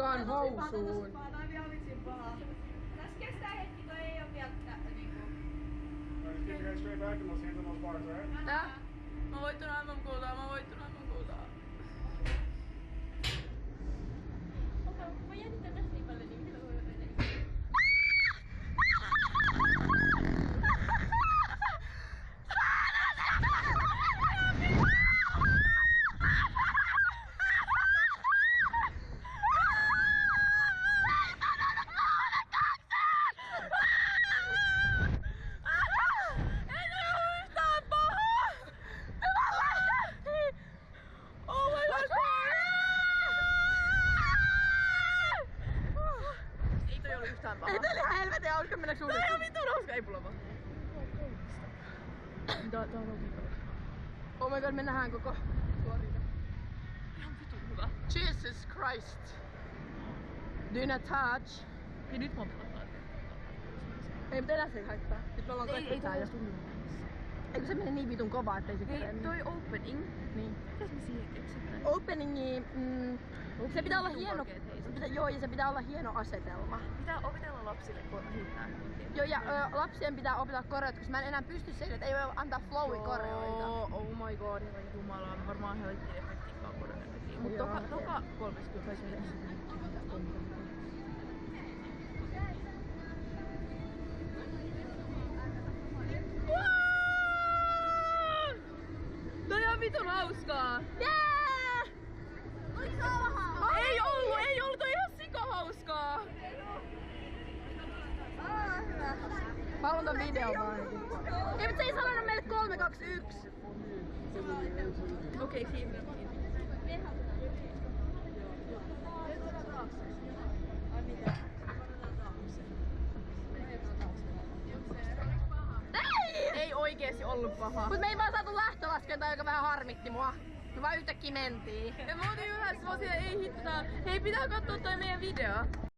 niskaan housuun. Tää on vielä vitsin paha. Tässä kestää hetki, toi ei oo vielä niinku... Alright, keep your head straight back and those hands on those bars, alright? Tää? Mä voittun MM-kultaa, mä voittun MM-kultaa. Mä jännitän tästä niin paljon, niin mitä voi mennä? Ei tää oli ihan helvetin hauska mennä sulle. Tää on vitun hauska, ei mulla vaan. Tää on oikein. Oh my god, me nähdään koko Florida. Ihan vitun hyvä. Jesus Christ. Do not touch. Ja nyt mä oon Ei, mutta enää se ei haittaa. Nyt me ollaan kaikki tää jo. Eikö se mene niin vitun kovaa, ettei se Hei, kerran. toi opening. Niin. Mitäs me siihen keksitään? Openingi, se pitää olla hieno. korkeat heisut. Joo, ja se pitää olla hieno asetelma. Pitää opetella lapsille, kun hittää. Joo, ja lapsien pitää opetella koreoita, koska mä en enää pysty siihen, että ei voi antaa flowi koreoita. Oh my god, herran jumala. Me varmaan helvettiin efektiikkaa koreografiin. Mut toka 30 saisi mennä. Toi on vitun hauskaa! Jee! Ei ollut, toi ihan sikahauskaa! Mä haluan ton videon vaan. Ei, mutta se ei sanonut meille 3, 2, 1. Okei, kiinni. Ei oikeesti ollut paha. Mut me ei vaan saatu lähtölaskentaa, joka vähän harmitti mua. Me vaan yhtäkkiä mentiin. Ja me oltiin yhdessä, ei hittaa. Hei, pitää katsoa toi meidän video.